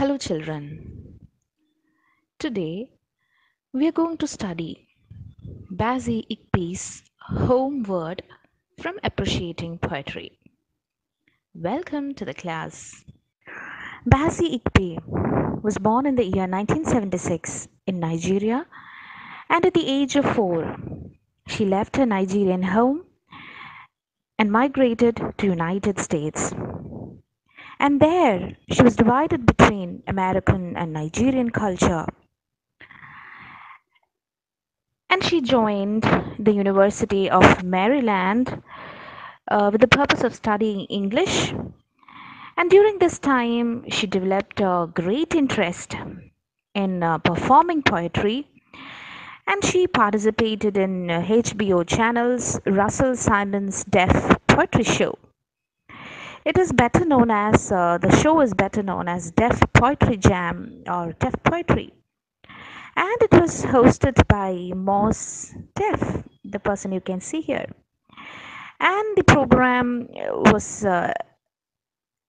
Hello, children. Today we are going to study Basie Ikpe's Homeward from Appreciating Poetry. Welcome to the class. Basie Ikpe was born in the year 1976 in Nigeria, and at the age of 4, she left her Nigerian home and migrated to United States. And there she was divided between American and Nigerian culture, and she joined the University of Maryland with the purpose of studying English. And during this time, she developed a great interest in performing poetry, and she participated in HBO channel's Russell Simon's Deaf Poetry Show. The show is better known as Deaf Poetry Jam or Deaf Poetry, and it was hosted by Moss Deaf, the person you can see here. And the program was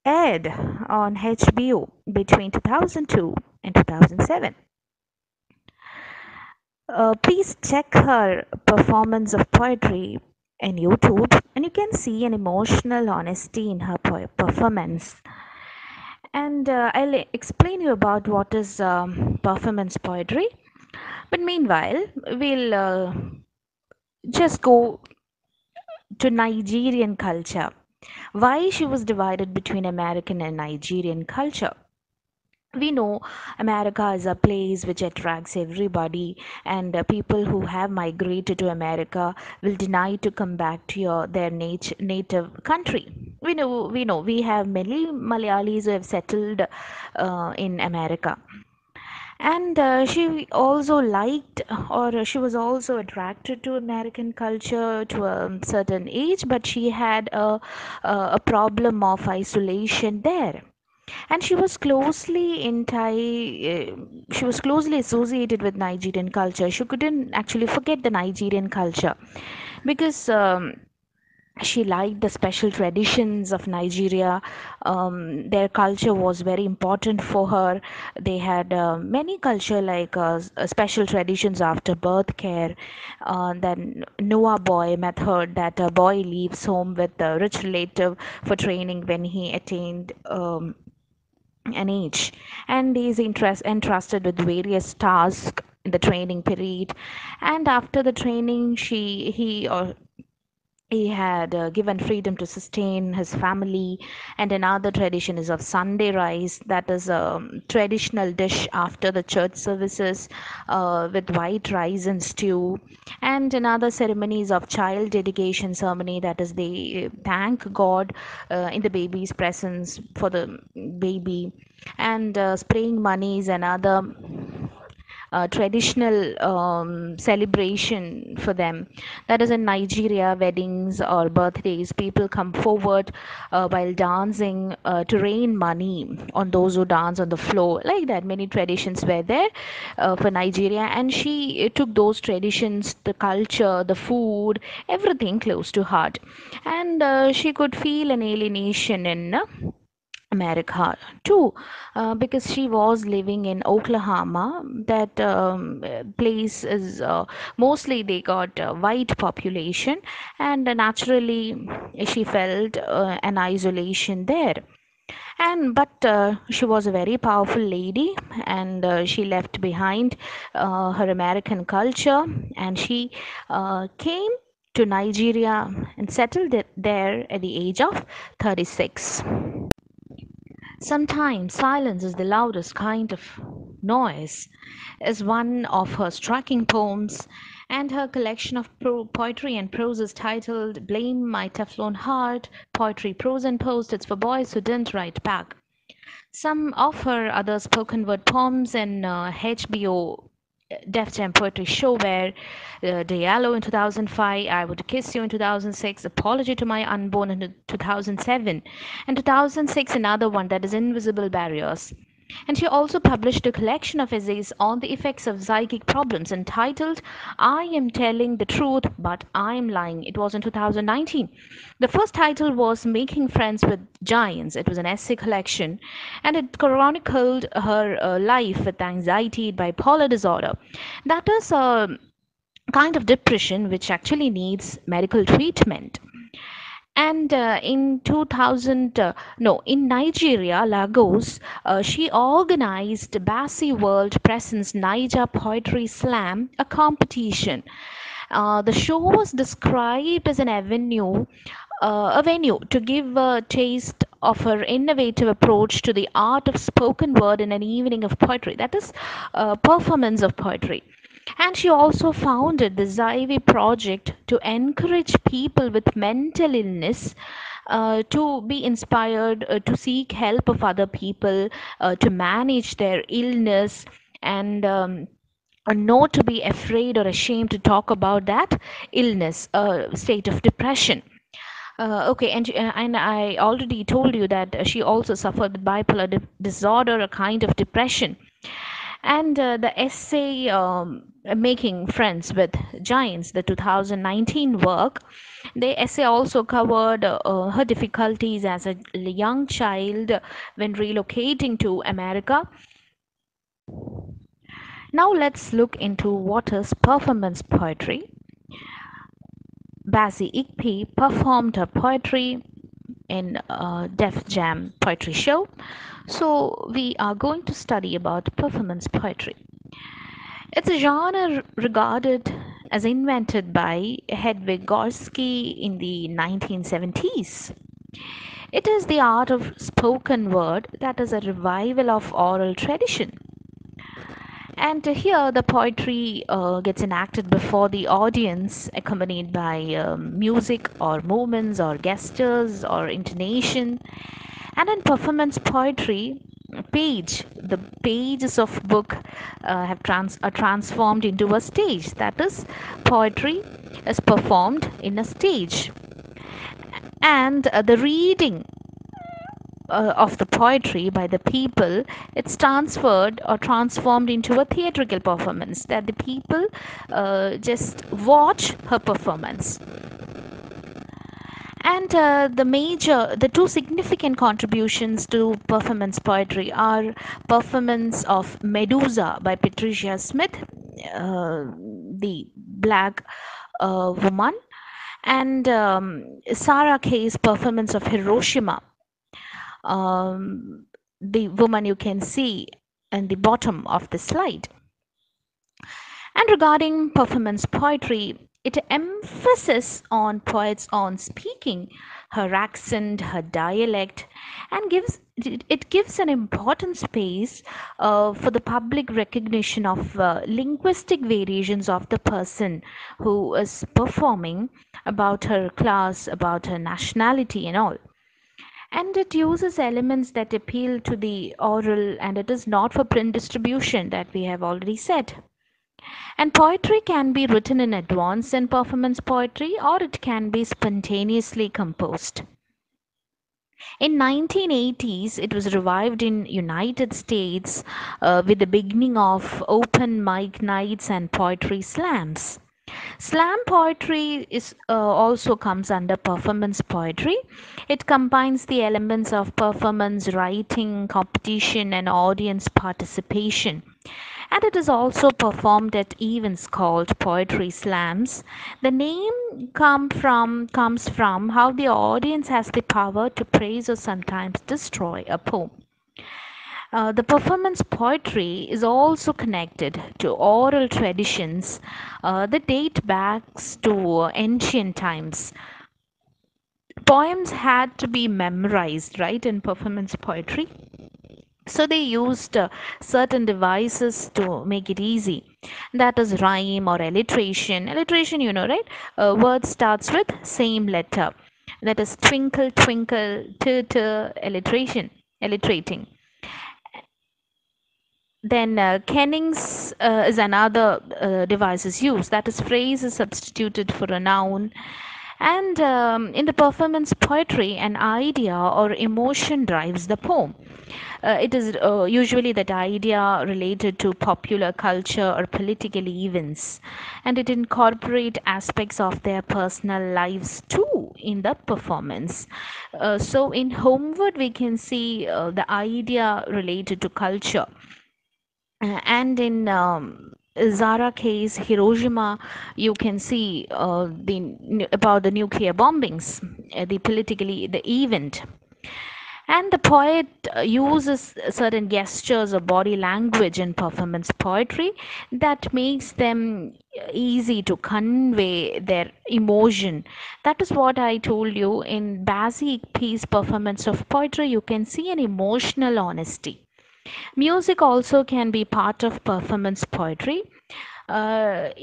aired on HBO between 2002 and 2007. Please check her performance of poetry in YouTube, and you can see an emotional honesty in her performance. And I'll explain you about what is performance poetry. But meanwhile, we'll just go to Nigerian culture. Why she was divided between American and Nigerian culture? We know America is a place which attracts everybody, and people who have migrated to America will deny to come back to their native country. We have many Malayalis who have settled in America, and she also liked, or she was also attracted to American culture to a certain age, but she had a problem of isolation there, and she was closely associated with Nigerian culture. She couldn't actually forget the Nigerian culture because she liked the special traditions of Nigeria. Their culture was very important for her. They had many culture like special traditions after birth care, then Noah boy method, that a boy leaves home with a rich relative for training when he attained an age, and is entrusted with various tasks in the training period. And after the training, he had given freedom to sustain his family. And another tradition is of Sunday rice, that is a traditional dish after the church services, with white rice and stew. And another ceremony is of child dedication ceremony, that is they thank God in the baby's presence for the baby. And spraying money is another traditional celebration for them. That is in Nigeria, weddings or birthdays, people come forward while dancing to rain money on those who dance on the floor. Like that, many traditions were there for Nigeria, and she took those traditions, the culture, the food, everything close to heart. And she could feel an alienation in America too, because she was living in Oklahoma. That place is mostly they got white population, and naturally she felt an isolation there. And but she was a very powerful lady, and she left behind her American culture, and she came to Nigeria and settled there at the age of 36. Sometimes silence is the loudest kind of noise is one of her striking poems, and her collection of poetry and prose is titled Blame My Teflon Heart, Poetry, Prose and Post. It's for boys who didn't write back. Some of her other spoken word poems in HBO Def Jam Poetry Show were Diallo in 2005, I Would Kiss You in 2006, Apology to My Unborn in 2007, and 2006 another one, that is Invisible Barriers. And she also published a collection of essays on the effects of psychic problems entitled I Am Telling the Truth But I Am Lying. It was in 2019. The first title was Making Friends with Giants. It was an essay collection and it chronicled her life with anxiety, bipolar disorder. That is a kind of depression which actually needs medical treatment. And in 2000, no, in Nigeria, Lagos, she organized Bassi World Presents Niger Poetry Slam, a competition. The show was described as a venue to give a taste of her innovative approach to the art of spoken word in an evening of poetry. That is, performance of poetry. And she also founded the Zyvi project to encourage people with mental illness to be inspired to seek help of other people, to manage their illness, and not to be afraid or ashamed to talk about that illness, state of depression. Okay, and I already told you that she also suffered with bipolar disorder, a kind of depression. And the essay Making Friends with Giants, the 2019 work, the essay also covered her difficulties as a young child when relocating to America. Now let's look into what is performance poetry. Basie Ikpi performed her poetry in Def Jam poetry show. So we are going to study about performance poetry. It's a genre regarded as invented by Hedwig Gorski in the 1970s. It is the art of spoken word that is a revival of oral tradition. And here the poetry gets enacted before the audience, accompanied by music or movements or gestures or intonation. And in performance poetry, the pages of book are transformed into a stage. That is, poetry is performed in a stage, and the reading of the poetry by the people, it's transferred or transformed into a theatrical performance that the people just watch her performance. And the two significant contributions to performance poetry are performance of Medusa by Patricia Smith, the black woman, and Sarah Kay's performance of Hiroshima, the woman you can see in the bottom of the slide. And regarding performance poetry, it emphasizes on poets on speaking, her accent, her dialect, and it gives an important space for the public recognition of linguistic variations of the person who is performing, about her class, about her nationality, and all. And it uses elements that appeal to the oral, and it is not for print distribution, that we have already said. And poetry can be written in advance in performance poetry, or it can be spontaneously composed. In 1980s, it was revived in United States with the beginning of open mic nights and poetry slams. Slam poetry is also comes under performance poetry. It combines the elements of performance, writing, competition, and audience participation. And it is also performed at events called poetry slams. The name comes from how the audience has the power to praise or sometimes destroy a poem. The performance poetry is also connected to oral traditions that date back to ancient times. Poems had to be memorized, right, in performance poetry. So they used certain devices to make it easy. That is rhyme or alliteration. Alliteration, you know, right? A word starts with same letter. That is twinkle, twinkle, alliteration, alliterating. Then kennings is another device is used. That is phrase is substituted for a noun. And in the performance poetry, an idea or emotion drives the poem. It is usually that idea related to popular culture or political events, and it incorporate aspects of their personal lives too in the performance. So in Homeward, we can see the idea related to culture, and in Zara case, Hiroshima, you can see about the nuclear bombings, the event, and the poet uses certain gestures or body language in performance poetry that makes them easy to convey their emotion. That is what I told you. In basic piece performance of poetry, you can see an emotional honesty. Music also can be part of performance poetry. But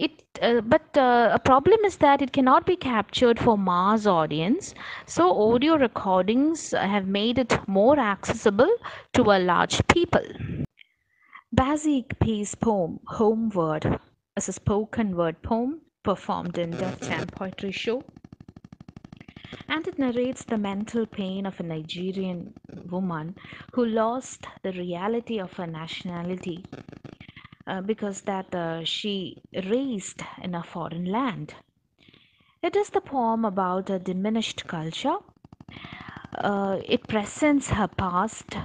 a problem is that it cannot be captured for mass audience. So audio recordings have made it more accessible to a large people. Basic piece poem Homeward is a spoken word poem performed in Def Jam Poetry Show, and it narrates the mental pain of a Nigerian woman who lost the reality of her nationality because that she raised in a foreign land. It is the poem about a diminished culture. It presents her past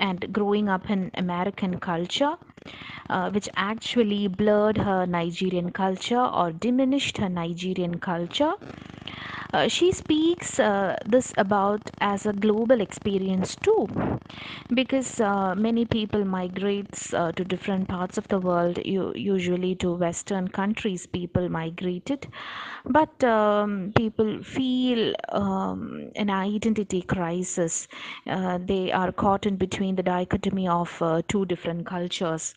and growing up in American culture, which actually blurred her Nigerian culture or diminished her Nigerian culture. She speaks this about as a global experience too, because many people migrates to different parts of the world. Usually to Western countries, people migrated, but people feel an identity crisis. They are caught in between the dichotomy of two different cultures.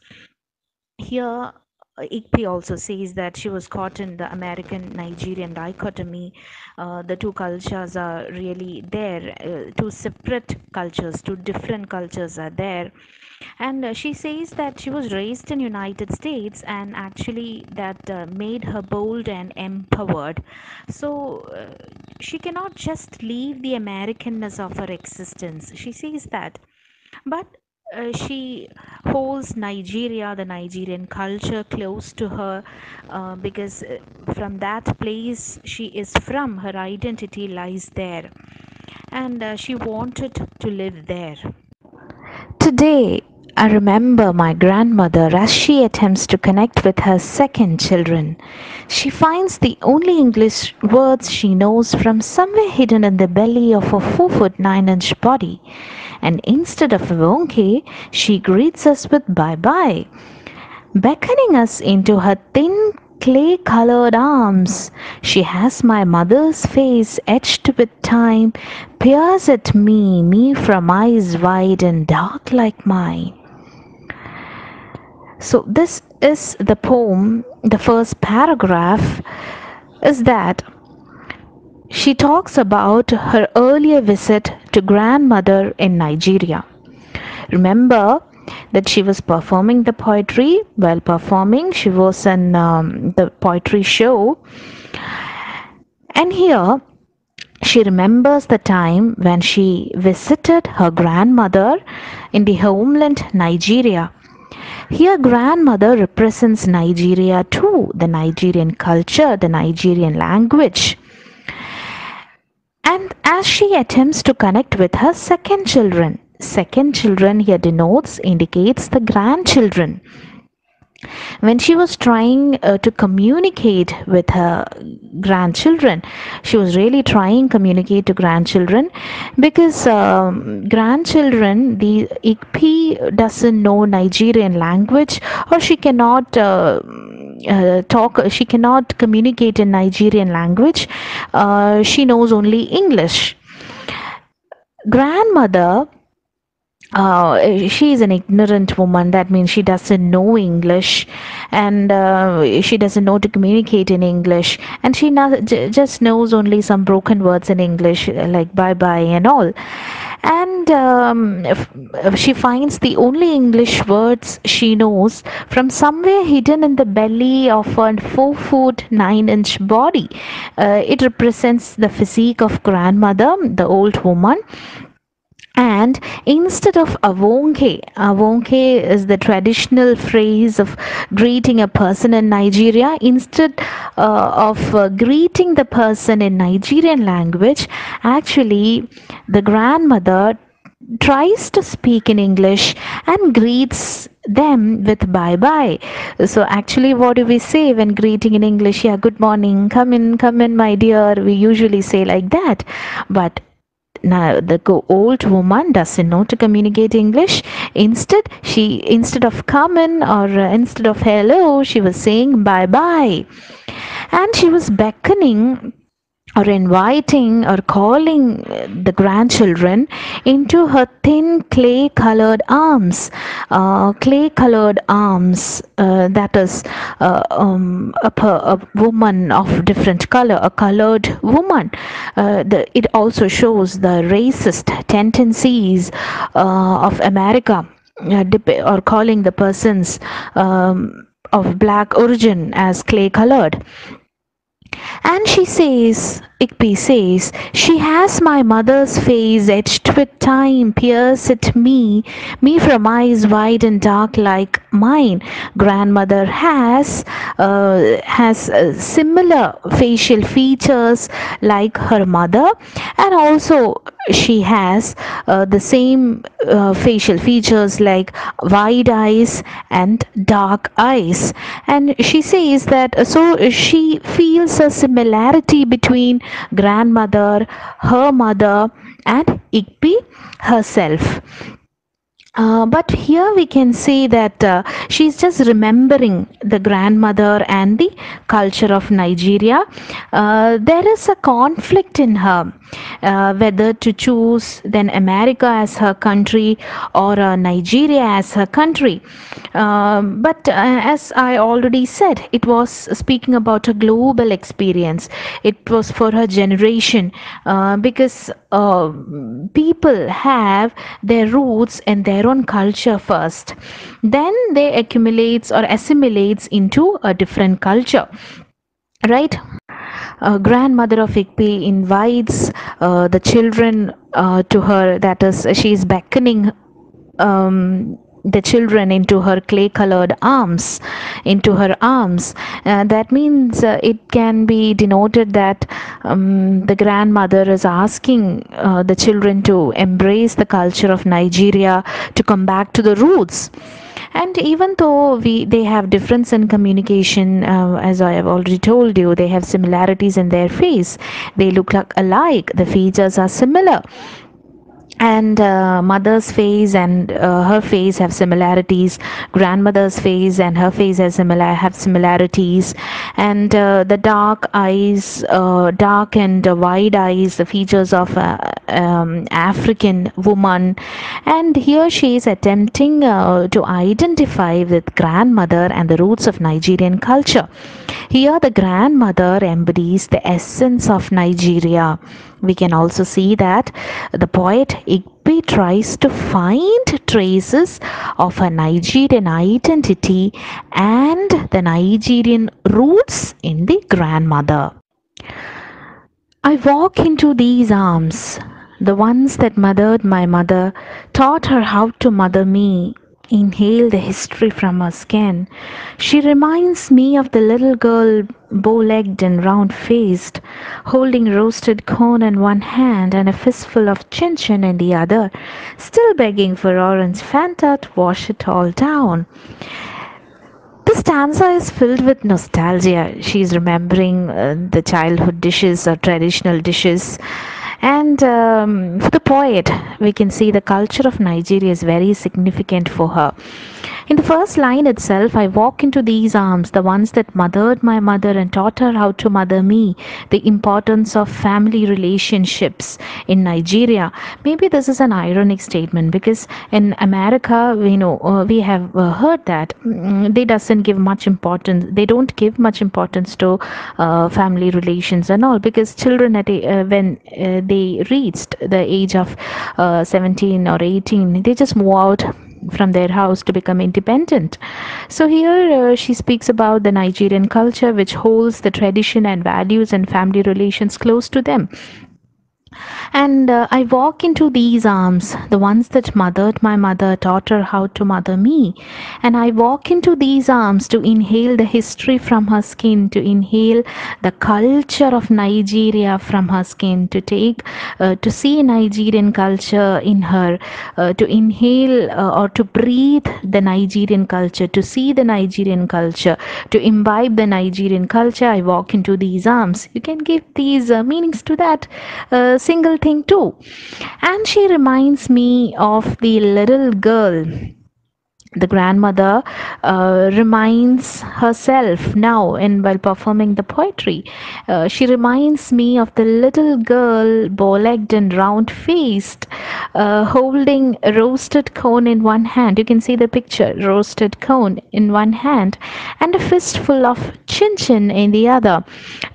Here, Ikpi also says that she was caught in the American Nigerian dichotomy. The two cultures are really there, two separate cultures, two different cultures are there. And she says that she was raised in United States, and actually that made her bold and empowered. So she cannot just leave the Americanness of her existence. She says that, but she holds Nigeria, the Nigerian culture, close to her because from that place she is from, her identity lies there, and she wanted to live there. Today, I remember my grandmother as she attempts to connect with her second children. She finds the only English words she knows from somewhere hidden in the belly of a 4 foot 9 inch body. And instead of Wonke, she greets us with bye bye, beckoning us into her thin clay colored arms. She has my mother's face etched with time, peers at me from eyes wide and dark like mine. So, this is the poem. The first paragraph is that she talks about her earlier visit to grandmother in Nigeria. Remember that she was performing the poetry. While performing, she was in the poetry show, and here she remembers the time when she visited her grandmother in the homeland Nigeria. Here, grandmother represents Nigeria too, the Nigerian culture, the Nigerian language. And as she attempts to connect with her second children here indicates the grandchildren. When she was trying to communicate with her grandchildren, she was really trying to communicate to grandchildren, because grandchildren, the Ikpi doesn't know Nigerian language, or she cannot she cannot communicate in Nigerian language. She knows only English. Grandmother, she is an ignorant woman. That means she doesn't know English, and she doesn't know to communicate in English, and she just knows only some broken words in English, like bye bye and all. And And she finds the only English words she knows from somewhere hidden in the belly of a 4 foot 9 inch body. It represents the physique of grandmother, the old woman. And instead of avonke is the traditional phrase of greeting a person in Nigeria. Instead of greeting the person in Nigerian language, actually the grandmother tries to speak in English and greets them with bye bye. So actually, what do we say when greeting in English? Yeah, good morning, come in, my dear. We usually say like that. But now the old woman doesn't know to communicate English. Instead of come in, or instead of hello, she was saying bye bye, and she was beckoning or inviting or calling the grandchildren into her thin clay colored arms, that is a woman of different color, a colored woman. It also shows the racist tendencies of America, or calling the persons of black origin as clay colored. And she says, Igby says, she has my mother's face etched with time, pierce at me from eyes wide and dark like mine. Grandmother has similar facial features like her mother, and also she has the same facial features like wide eyes and dark eyes. And she says that so she feels a similarity between grandmother, her mother, and Igby herself. But here we can say that she's just remembering the grandmother and the culture of Nigeria. There is a conflict in her, whether to choose then America as her country or Nigeria as her country. But as I already said, it was speaking about a global experience. It was for her generation, because people have their roots and their own culture first, then they accumulates or assimilates into a different culture, right? Grandmother of Igby invites the children to her, that is she is beckoning the children into her clay colored arms, that means it can be denoted that the grandmother is asking the children to embrace the culture of Nigeria, to come back to the roots. And even though they have difference in communication, as I have already told you, they have similarities in their face, they look like alike, the features are similar, and mother's face and her face have similarities, grandmother's face and her face have similarities, and the dark eyes, dark and wide eyes, the features of African woman. And here she is attempting to identify with grandmother and the roots of Nigerian culture. Here the grandmother embodies the essence of Nigeria. We can also see that the poet Igby tries to find traces of a Nigerian identity and the Nigerian roots in the grandmother. I walk into these arms, the ones that mothered my mother, taught her how to mother me. Inhale the history from her skin. She reminds me of the little girl, bow-legged and round-faced, holding roasted corn in one hand and a fistful of chin-chin in the other, still begging for orange Fanta to wash it all down. This stanza is filled with nostalgia. She is remembering the childhood dishes or traditional dishes. And for the poet, we can see the culture of Nigeria is very significant for her. In the first line itself, I walk into these arms, the ones that mothered my mother and taught her how to mother me, the importance of family relationships in Nigeria. Maybe this is an ironic statement, because in America, we have heard that they doesn't give much importance. They don't give much importance to family relations and all, because children when they reached the age of 17 or 18, they just move out from their house to become independent. So here she speaks about the Nigerian culture, which holds the tradition and values and family relations close to them. And I walk into these arms, the ones that mothered my mother, taught her how to mother me. And I walk into these arms to inhale the history from her skin, to inhale the culture of Nigeria from her skin, to see Nigerian culture in her, to inhale or to breathe the Nigerian culture, to see the Nigerian culture, to imbibe the Nigerian culture. I walk into these arms. You can give these meanings to that single thing too. And she reminds me of the little girl. The grandmother reminds herself now, and while performing the poetry, she reminds me of the little girl, bow-legged and round-faced, holding a roasted cone in one hand. You can see the picture, roasted cone in one hand, and a fistful of chin-chin in the other.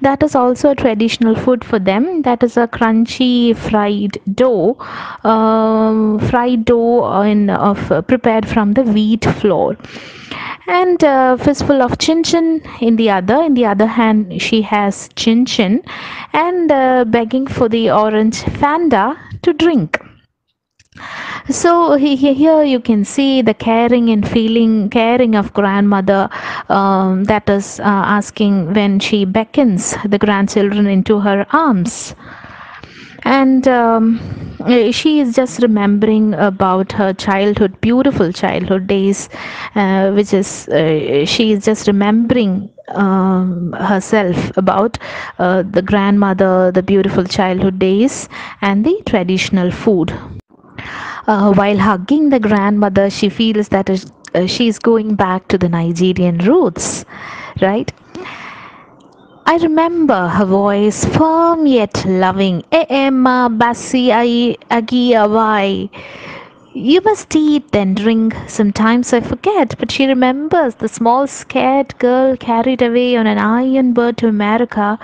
That is also a traditional food for them. That is a crunchy fried dough prepared from the wheat flour, and a fistful of chin chin in the other. In the other hand, she has chin chin, and begging for the orange fanta to drink. So here you can see the caring of grandmother, that is asking when she beckons the grandchildren into her arms. And she is just remembering about her childhood, beautiful childhood days, which is she is just remembering herself about the grandmother, the beautiful childhood days, and the traditional food. While hugging the grandmother, she feels that she is going back to the Nigerian roots, right? I remember her voice, firm yet loving. Emma, Bassi, Agi, Awai. You must eat, then drink. Sometimes I forget, but she remembers the small scared girl carried away on an iron bird to America.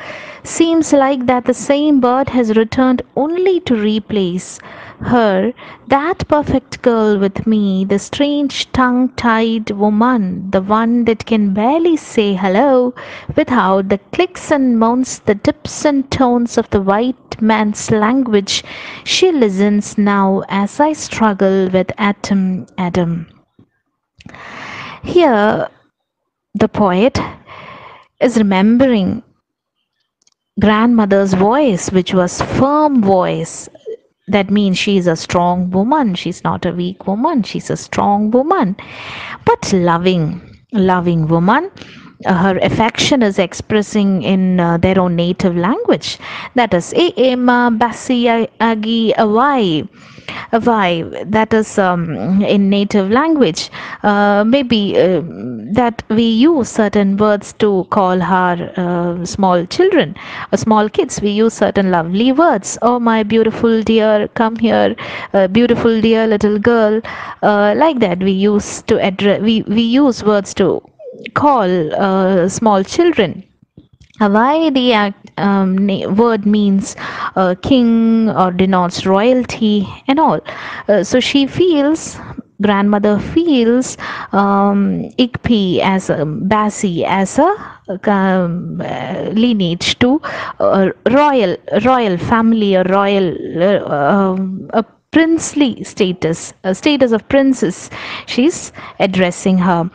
Seems like that the same bird has returned only to replace her, that perfect girl with me, the strange tongue-tied woman, the one that can barely say hello without the clicks and moans, the dips and tones of the white man's language. She listens now as I struggle with Adam. Here, the poet is remembering grandmother's voice, which was firm voice. That means she is a strong woman. She's not a weak woman. She's a strong woman, but loving woman. Her affection is expressing in their own native language. That is, E ema basi agi awai. Awai. That is in native language. Maybe that we use certain words to call our small children, small kids. We use certain lovely words. Oh, my beautiful dear, come here, beautiful dear little girl. Like that, we use to address. We use words to call small children. Why the word means king or denotes royalty and all. So grandmother feels Ikpi as a Basi as a lineage to royal family or royal a princely status, a status of princess. She's addressing her,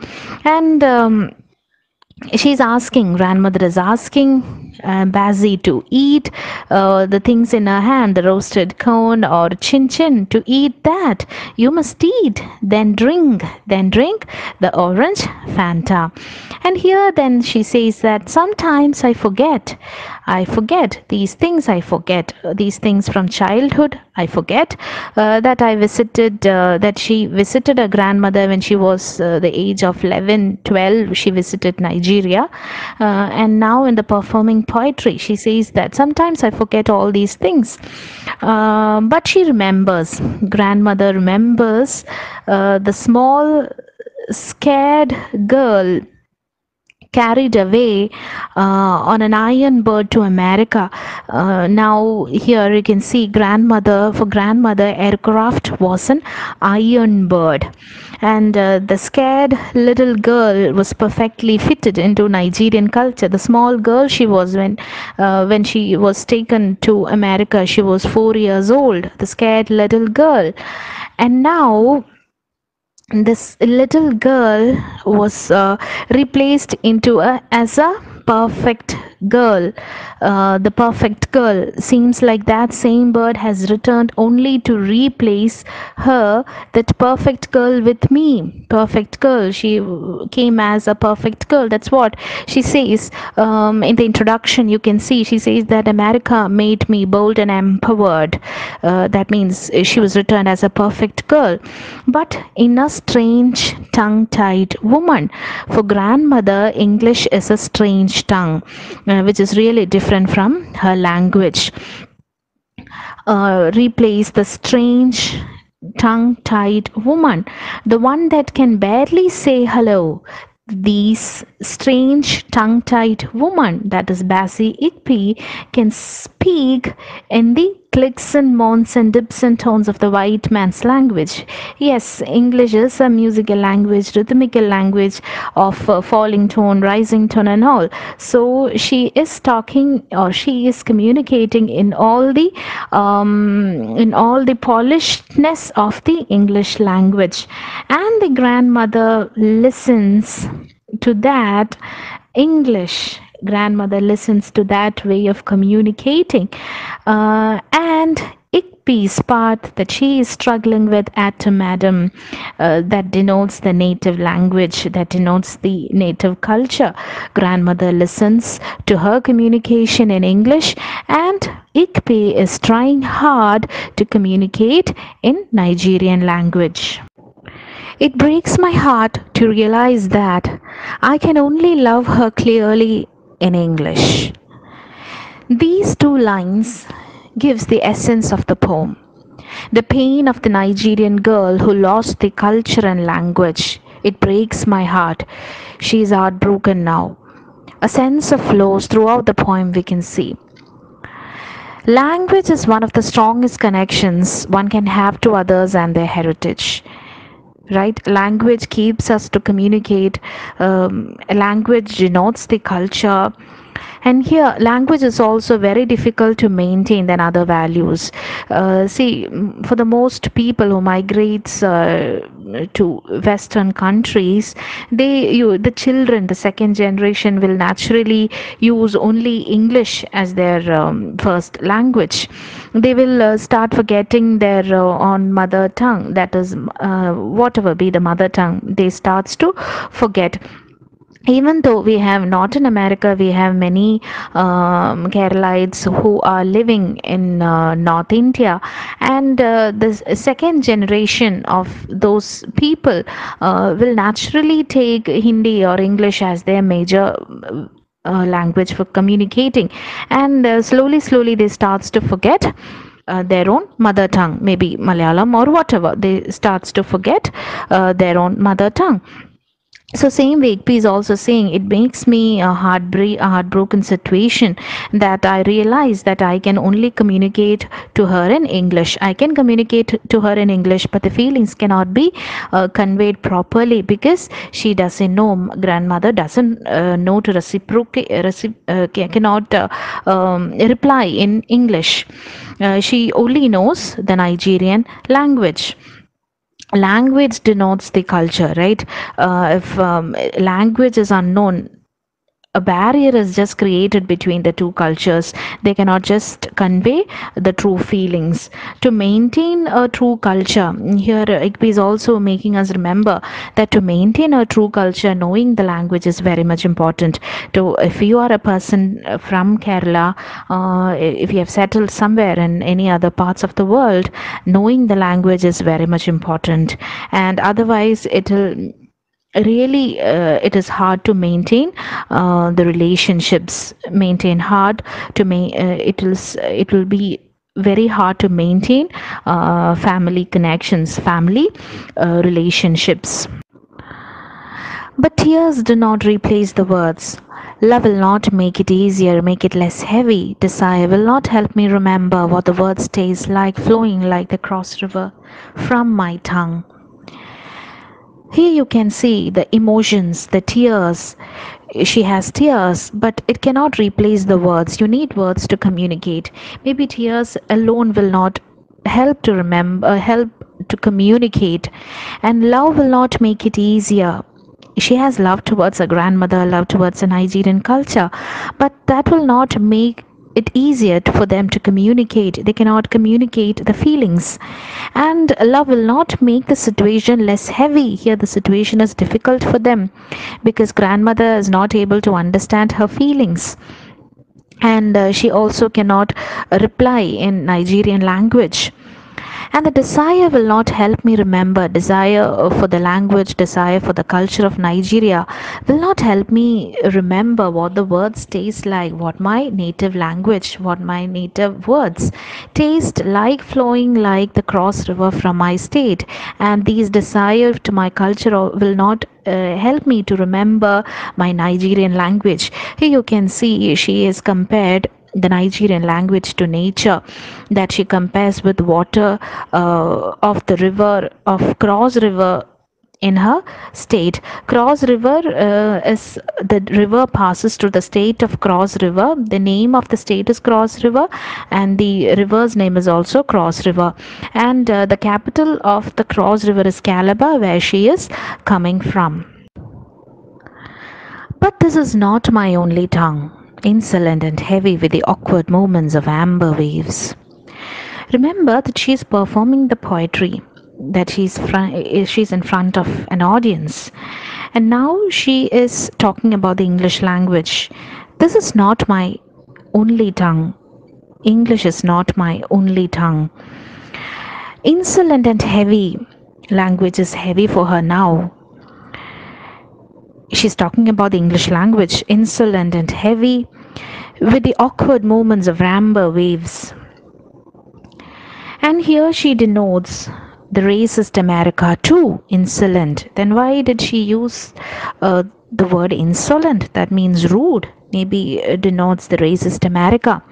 and grandmother is asking Bazzi to eat the things in her hand, the roasted corn or chin chin, to eat that. You must eat, then drink the orange Fanta. And here then she says that sometimes I forget these things. I forget these things from childhood. I forget that she visited her grandmother when she was the age of 11, 12. She visited Nigeria, and now in the performing poetry, she says that sometimes I forget all these things, but she remembers. Grandmother remembers the small scared girl carried away on an iron bird to America. Now here you can see grandmother aircraft was an iron bird, and the scared little girl was perfectly fitted into Nigerian culture. The small girl she was when she was taken to America, she was 4 years old. The scared little girl, and now this little girl was replaced into a as a perfect girl. The perfect girl seems like that same bird has returned only to replace her, that perfect girl, with me. Perfect girl, she came as a perfect girl. That's what she says in the introduction. You can see she says that America made me bold and empowered. That means she was returned as a perfect girl, but in a strange tongue-tied woman. For grandmother, English is a strange tongue, which is really different from her language. Replace the strange tongue-tied woman, the one that can barely say hello. These strange tongue-tied woman, that is Bessie Igby, can speak in the clicks and moans and dips and tones of the white man's language. Yes, English is a musical language, rhythmical language of falling tone, rising tone, and all. So she is talking, or she is communicating in all the polishedness of the English language, and the grandmother listens to that English. Grandmother listens to that way of communicating, and Igby's part that she is struggling with at Madam, that denotes the native language, that denotes the native culture. Grandmother listens to her communication in English, and Igby is trying hard to communicate in Nigerian language. It breaks my heart to realize that I can only love her clearly in English. These two lines gives the essence of the poem. The pain of the Nigerian girl who lost the culture and language. It breaks my heart. She is heartbroken now. A sense of loss throughout the poem we can see. Language is one of the strongest connections one can have to others and their heritage. Right, language keeps us to communicate. Language denotes the culture, and here language is also very difficult to maintain than other values. See, for the most people who migrates to western countries, the children, the second generation, will naturally use only English as their first language. They will start forgetting their own mother tongue, that is whatever be the mother tongue, they starts to forget. Even though we have, not in America, we have many Keralites who are living in North India, and the second generation of those people will naturally take Hindi or English as their major language for communicating, and slowly they starts to forget their own mother tongue, maybe Malayalam or whatever. They starts to forget their own mother tongue. So same way P is also saying, it makes me a heartbroken situation that I realize that I can only communicate to her in English. I can communicate to her in English, but the feelings cannot be conveyed properly because she doesn't know. Grandmother doesn't know to reciprocate, cannot reply in English. She only knows the Nigerian language. Language denotes the culture, right? If language is unknown, a barrier is just created between the two cultures. They cannot just convey the true feelings. To maintain a true culture, here Igby is also making us remember that to maintain a true culture, knowing the language is very much important. If you are a person from Kerala, if you have settled somewhere in any other parts of the world, knowing the language is very much important, and otherwise it will really it is hard to maintain the relationships, maintain hard to it will be very hard to maintain family connections, family relationships. But tears do not replace the words. Love will not make it easier, make it less heavy. Desire will not help me remember what the words taste like flowing like the cross river from my tongue. Here you can see the emotions, the tears. She has tears, but it cannot replace the words. You need words to communicate. Maybe tears alone will not help to remember, help to communicate, and love will not make it easier. She has love towards her grandmother, love towards a Nigerian culture, but that will not make it easier for them to communicate. They cannot communicate the feelings, and love will not make the situation less heavy. Here the situation is difficult for them because grandmother is not able to understand her feelings, and she also cannot reply in Nigerian language. And the desire will not help me remember. Desire for the language, desire for the culture of Nigeria will not help me remember what the words taste like, what my native language, what my native words taste like flowing like the cross river from my state. And these desire to my culture will not help me to remember my Nigerian language. Here you can see she is compared the Nigerian language to nature, that she compares with water of the river of Cross River in her state. Cross River is the river passes through the state of Cross River. The name of the state is Cross River, and the river's name is also Cross River. And the capital of the Cross River is Calabar, where she is coming from. But this is not my only tongue, insolent and heavy with the awkward movements of amber waves. Remember that she is performing the poetry, that she's in front of an audience, and now she is talking about the English language. This is not my only tongue. English is not my only tongue. Insolent and heavy. Language is heavy for her now. She's talking about the English language, insolent and heavy, with the awkward movements of amber waves. And here she denotes the racist America too, insolent. Then why did she use the word insolent? That means rude. Maybe it denotes the racist America.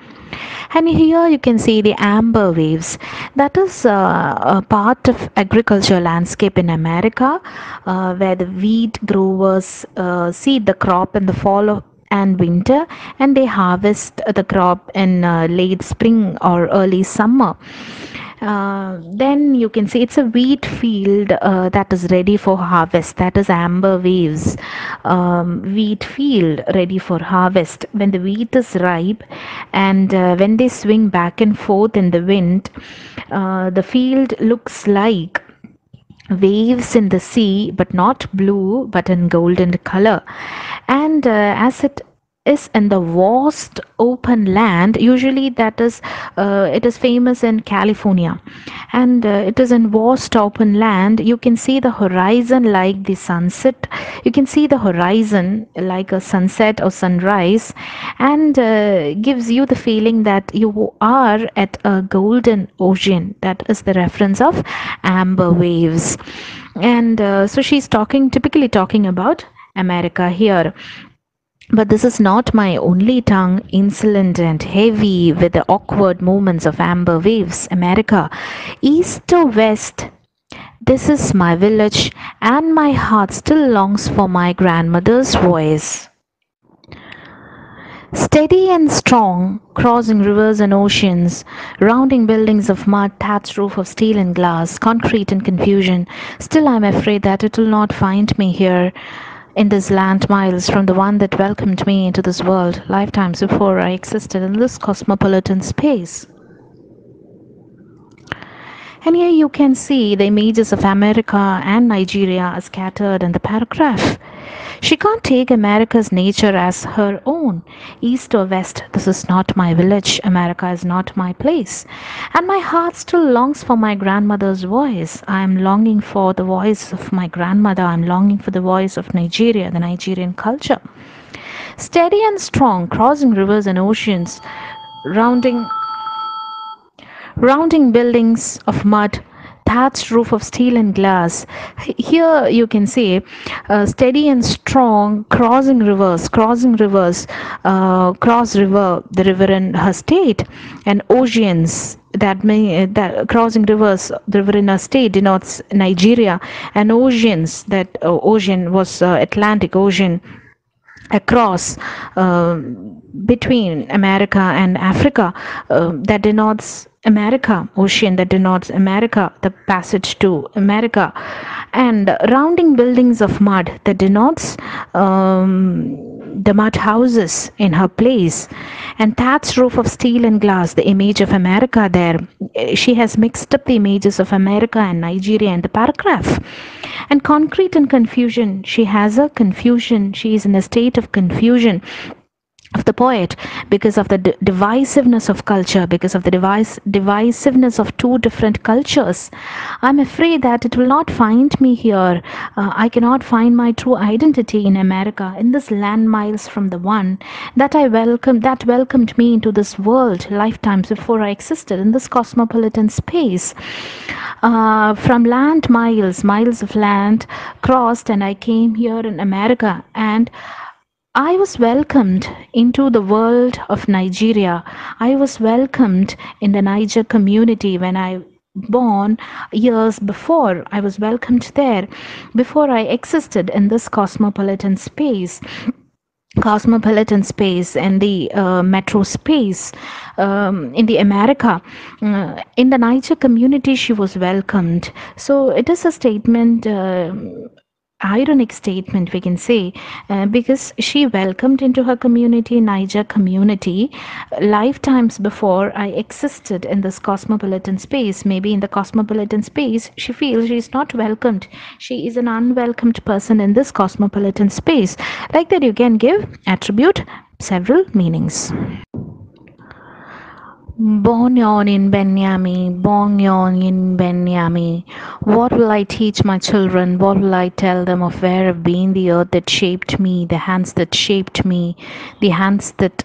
And here you can see the amber waves. That is a part of agriculture landscape in America, where the wheat growers seed the crop in the fall and winter, and they harvest the crop in late spring or early summer. Then you can see it's a wheat field that is ready for harvest. That is amber waves. Wheat field ready for harvest. When the wheat is ripe, and when they swing back and forth in the wind, the field looks like waves in the sea, but not blue, but in golden color. And as it is in the vast open land, usually that is it is famous in California, and it is in vast open land. You can see the horizon like the sunset. You can see the horizon like a sunset or sunrise, and gives you the feeling that you are at a golden ocean. That is the reference of amber waves. And so she's typically talking about America here. But this is not my only tongue, insolent and heavy with the awkward movements of amber waves. America, east or west, this is my village, and my heart still longs for my grandmother's voice. Steady and strong, crossing rivers and oceans, rounding buildings of mud, thatched roof of steel and glass, concrete and confusion, still I'm afraid that it will not find me here in this land miles from the one that welcomed me into this world lifetimes before I existed in this cosmopolitan space. And here you can see the images of America and Nigeria are scattered in the paragraph. She can't take America's nature as her own. East or west, this is not my village. America is not my place. And my heart still longs for my grandmother's voice. I am longing for the voice of my grandmother. I am longing for the voice of Nigeria, the Nigerian culture. Steady and strong, crossing rivers and oceans, rounding buildings of mud, thatched roof of steel and glass. Here you can say steady and strong, crossing rivers, cross river, the river in her state, and oceans. That crossing rivers, the river in her state denotes Nigeria, and oceans, that ocean was Atlantic Ocean, across between America and Africa, that denotes America, ocean, that denotes America, the passage to America, and rounding buildings of mud, that denotes the mud houses in her place, and thatched roof of steel and glass, the image of America there. She has mixed up the images of America and Nigeria in the paragraph. And concrete and confusion, she has a confusion, she is in a state of confusion of the poet, because of the divisiveness of culture, because of the divisiveness of two different cultures. I'm afraid that it will not find me here. I cannot find my true identity in America, in this land miles from the one that welcomed me into this world lifetimes before I existed in this cosmopolitan space. From land miles of land crossed, and I came here in America, and I was welcomed into the world of Nigeria. I was welcomed in the Niger community when I born years before. I was welcomed there before I existed in this cosmopolitan space and the metro space, in the America. In the Niger community, she was welcomed. So it is a statement, ironic statement, we can say, because she welcomed into her community, Niger community, lifetimes before I existed in this cosmopolitan space. Maybe in the cosmopolitan space she feels she is not welcomed, she is an unwelcomed person in this cosmopolitan space. Like that, you can attribute several meanings. Born yon in Benyami, born yon in Benyami. What will I teach my children? What will I tell them of where I've been, the earth that shaped me, the hands that shaped me, the hands that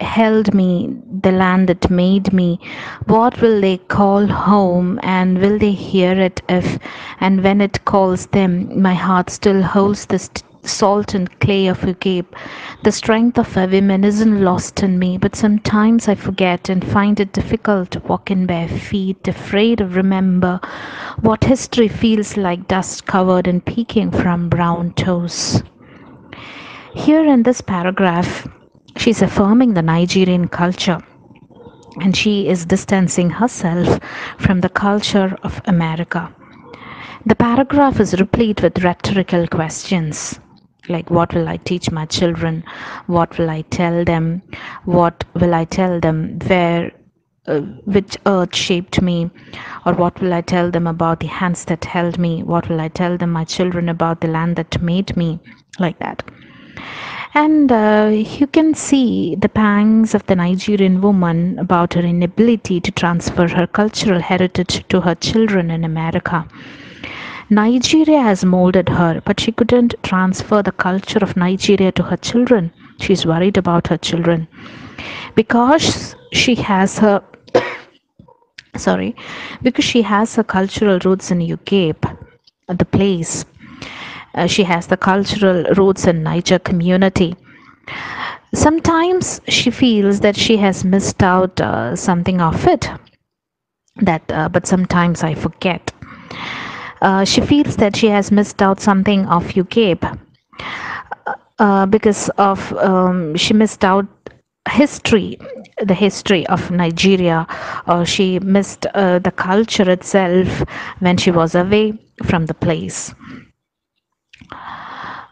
held me, the land that made me? What will they call home, and will they hear it if and when it calls them? My heart still holds this salt and clay of a cape. The strength of a woman isn't lost in me, but sometimes I forget and find it difficult to walk in bare feet, afraid of remember what history feels like, dust covered and peeking from brown toes. Here in this paragraph, she's affirming the Nigerian culture, and she is distancing herself from the culture of America. The paragraph is replete with rhetorical questions like, what will I teach my children? What will I tell them? What will I tell them where which earth shaped me? Or what will I tell them about the hands that held me? What will I tell them, my children, about the land that made me? Like that. And you can see the pangs of the Nigerian woman about her inability to transfer her cultural heritage to her children in America. Nigeria has molded her, but she couldn't transfer the culture of Nigeria to her children. She's worried about her children because she has her because she has her cultural roots in UK, the place. She has the cultural roots in Niger community. Sometimes she feels that she has missed out something of it. But sometimes I forget. She feels that she has missed out something of UK because of she missed out the history of Nigeria, or she missed the culture itself when she was away from the place.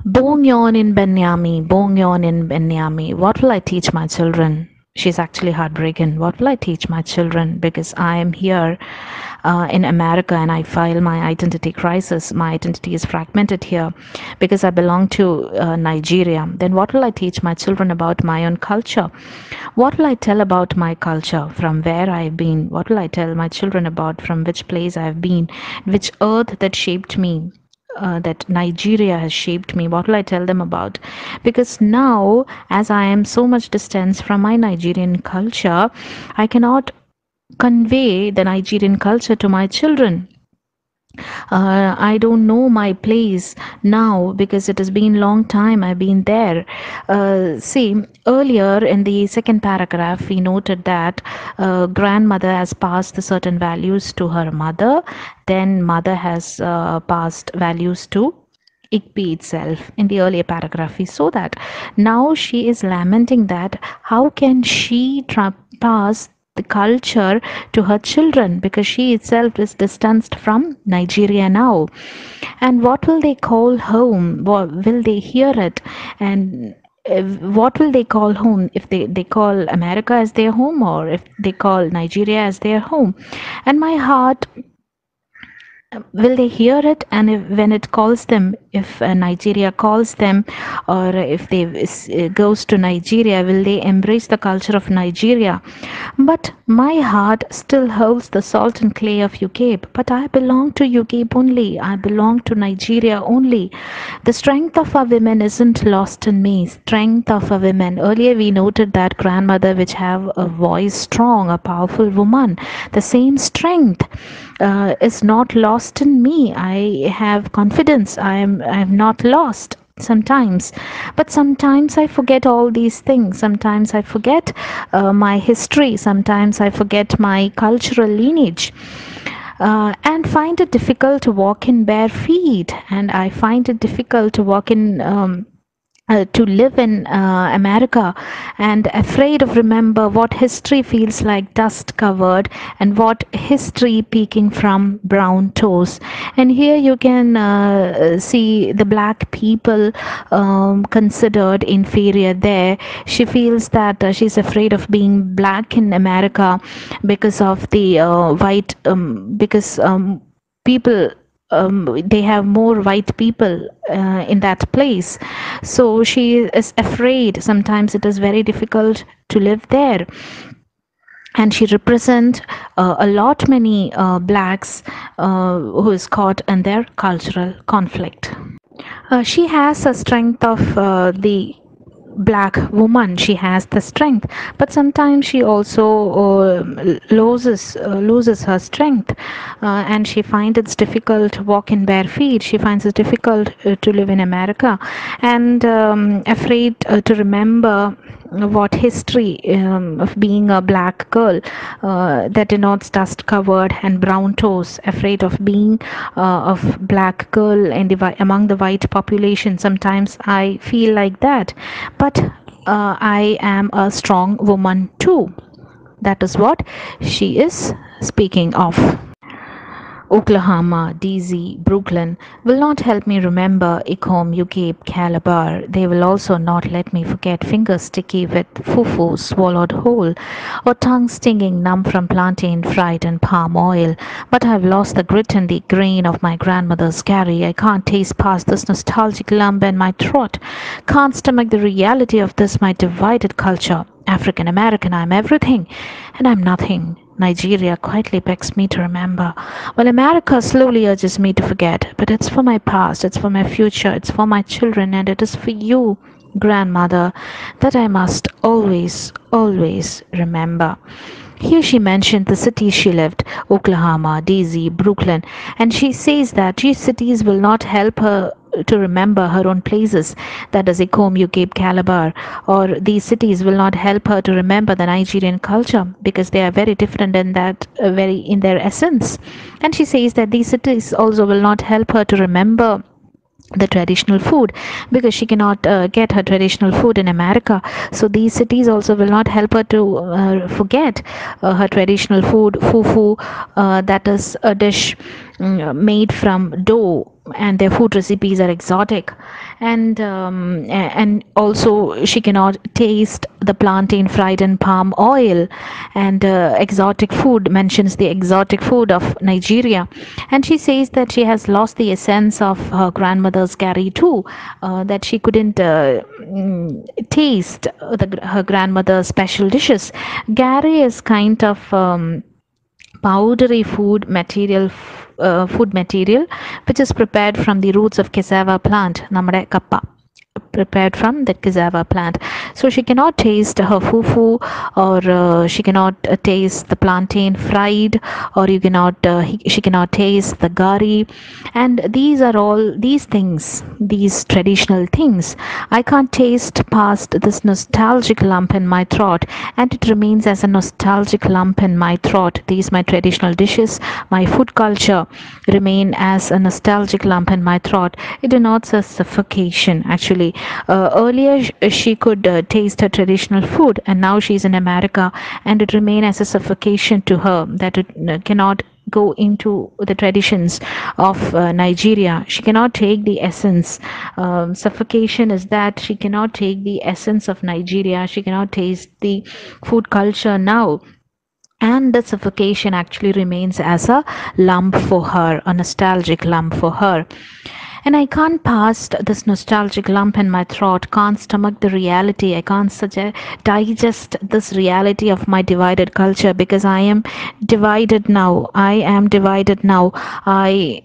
Bongyon in Benyami. What will I teach my children? She's actually heartbroken. What will I teach my children? Because I am here in America and I feel my identity crisis. My identity is fragmented here because I belong to Nigeria. Then what will I teach my children about my own culture? What will I tell about my culture, from where I've been? What will I tell my children about from which place I've been, which earth that shaped me? That Nigeria has shaped me. What will I tell them about? Because now, as I am so much distance from my Nigerian culture, I cannot convey the Nigerian culture to my children. I don't know my place now because it has been long time I've been there. See, earlier in the second paragraph, we noted that grandmother has passed the certain values to her mother, then mother has passed values to Igby itself. In the earlier paragraph, we saw that. Now she is lamenting that how can she pass the culture to her children because she itself is distanced from Nigeria now. And what will they call home? What, will they hear it? And what will they call home if they call America as their home or if they call Nigeria as their home? And my heart, will they hear it? And if, when it calls them, if Nigeria calls them, or if they goes to Nigeria, will they embrace the culture of Nigeria? But my heart still holds the salt and clay of UCAPE. But I belong to UCAPE only. I belong to Nigeria only. The strength of our women isn't lost in me. Strength of our women. Earlier we noted that grandmother which have a voice strong, a powerful woman. The same strength is not lost in me. I have confidence. I am not lost sometimes, but sometimes I forget all these things. Sometimes I forget my history. Sometimes I forget my cultural lineage, and find it difficult to walk in bare feet. And I find it difficult to walk in to live in America, and afraid of remember what history feels like dust covered and what history peeking from brown toes. And here you can see the black people considered inferior there. She feels that she's afraid of being black in America because of the white because people they have more white people in that place, so she is afraid. Sometimes it is very difficult to live there, and she represent a lot many blacks who is caught in their cultural conflict. She has a strength of the black woman. She has the strength, but sometimes she also loses her strength, and she finds it's difficult to walk in bare feet. She finds it difficult to live in America, and afraid to remember what history of being a black girl that denotes dust covered and brown toes, afraid of being of black girl in among the white population. Sometimes I feel like that, but I am a strong woman too. That is what she is speaking of. Oklahoma, DC, Brooklyn will not help me remember Ecom, UK, Calabar. They will also not let me forget fingers sticky with fufu swallowed whole, or tongue stinging numb from plantain fried in palm oil. But I've lost the grit and the grain of my grandmother's curry. I can't taste past this nostalgic lump in my throat. Can't stomach the reality of this, my divided culture. African American, I'm everything, and I'm nothing. Nigeria quietly begs me to remember, while America slowly urges me to forget. But it's for my past, it's for my future, it's for my children, and it is for you, grandmother, that I must always, always remember. Here she mentioned the cities she lived, Oklahoma, Daisy, Brooklyn, and she says that these cities will not help her to remember her own places, that is Ikomu, Cape Calabar, or these cities will not help her to remember the Nigerian culture because they are very different in that very in their essence. And she says that these cities also will not help her to remember the traditional food because she cannot get her traditional food in America. So these cities also will not help her to forget her traditional food, fufu, that is a dish made from dough, and their food recipes are exotic. And also she cannot taste the plantain fried in palm oil, and exotic food mentions the exotic food of Nigeria. And she says that she has lost the essence of her grandmother's curry too, that she couldn't taste her grandmother's special dishes. Gari is kind of powdery food material which is prepared from the roots of cassava plant, namade kappa, prepared from the cassava plant. So she cannot taste her fufu, or she cannot taste the plantain fried, or she cannot taste the gari. And these are all these things, these traditional things. I can't taste past this nostalgic lump in my throat, and it remains as a nostalgic lump in my throat. These my traditional dishes, my food culture remain as a nostalgic lump in my throat. It denotes a suffocation actually. Earlier she could taste her traditional food, and now she's in America, and it remains as a suffocation to her that it cannot go into the traditions of Nigeria. She cannot take the essence. Suffocation is that she cannot take the essence of Nigeria. She cannot taste the food culture now, and the suffocation actually remains as a lump for her, a nostalgic lump for her. And I can't pass this nostalgic lump in my throat, can't stomach the reality. I can't digest this reality of my divided culture, because I am divided now. I am divided now. I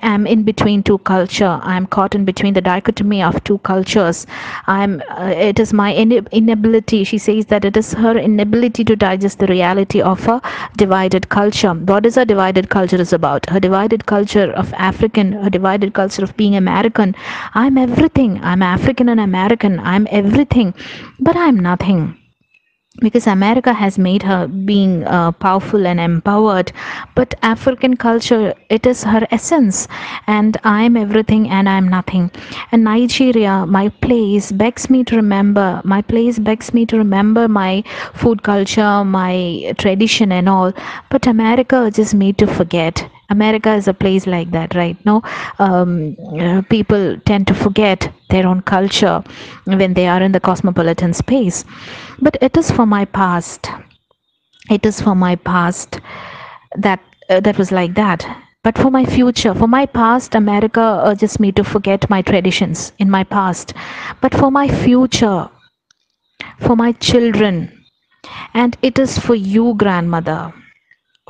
am in between two culture. I am caught in between the dichotomy of two cultures. It is my inability. She says that it is her inability to digest the reality of a divided culture. What is a divided culture is about? Her divided culture of African, her divided culture of being American. I'm everything. I'm African and American. I'm everything, but I'm nothing, because America has made her being powerful and empowered, but African culture, it is her essence, and I'm everything and I'm nothing. And Nigeria, my place begs me to remember, my place begs me to remember my food culture, my tradition and all, but America urges me to forget. America is a place like that, right? No, people tend to forget their own culture when they are in the cosmopolitan space. But it is for my past. It is for my past that was like that. But for my future, for my past, America urges me to forget my traditions in my past. But for my future, for my children, and it is for you, grandmother,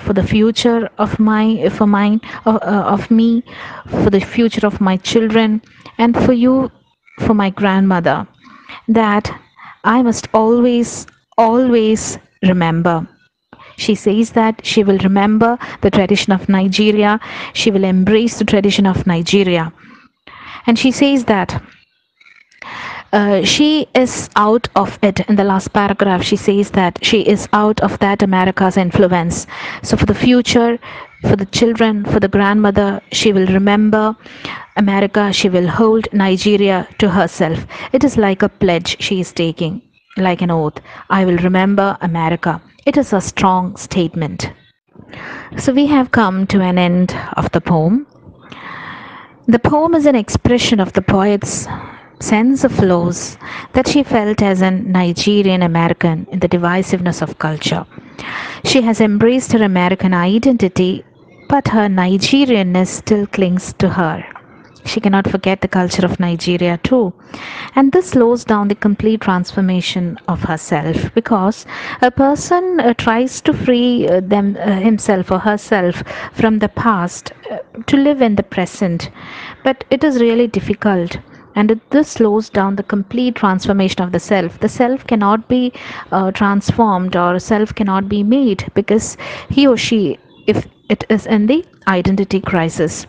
for the future of my for mine of me, for the future of my children, and for you, for my grandmother, that I must always remember. She says that she will remember the tradition of Nigeria, she will embrace the tradition of Nigeria. And she says that she is out of it. In the last paragraph, she says that she is out of that America's influence. So for the future, for the children, for the grandmother, she will remember America, she will hold Nigeria to herself. It is like a pledge she is taking, like an oath. I will remember America. It is a strong statement. So we have come to an end of the poem. The poem is an expression of the poet's sense of loss that she felt as an Nigerian American in the divisiveness of culture. She has embraced her American identity, but her Nigerianness still clings to her. She cannot forget the culture of Nigeria too. And this slows down the complete transformation of herself, because a person tries to free himself or herself from the past to live in the present. But it is really difficult, and this slows down the complete transformation of the self. The self cannot be transformed, or self cannot be made, because he or she, if it is in the identity crisis.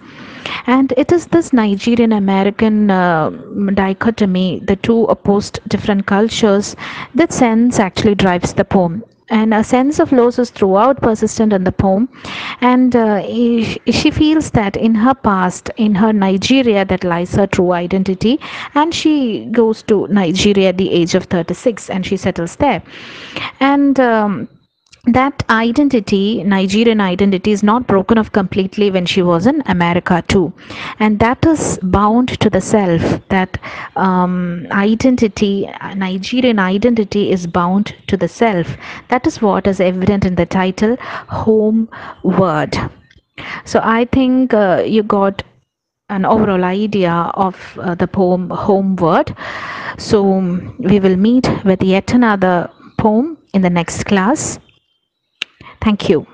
And it is this Nigerian American dichotomy, the two opposed different cultures, that sense actually drives the poem. And a sense of loss is throughout persistent in the poem, and she feels that in her past, in her Nigeria, that lies her true identity, and she goes to Nigeria at the age of 36 and she settles there. And that identity, Nigerian identity, is not broken off completely when she was in America too, and that is bound to the self. That identity, Nigerian identity, is bound to the self. That is what is evident in the title Homeward. So I think you got an overall idea of the poem Homeward. So we will meet with yet another poem in the next class. Thank you.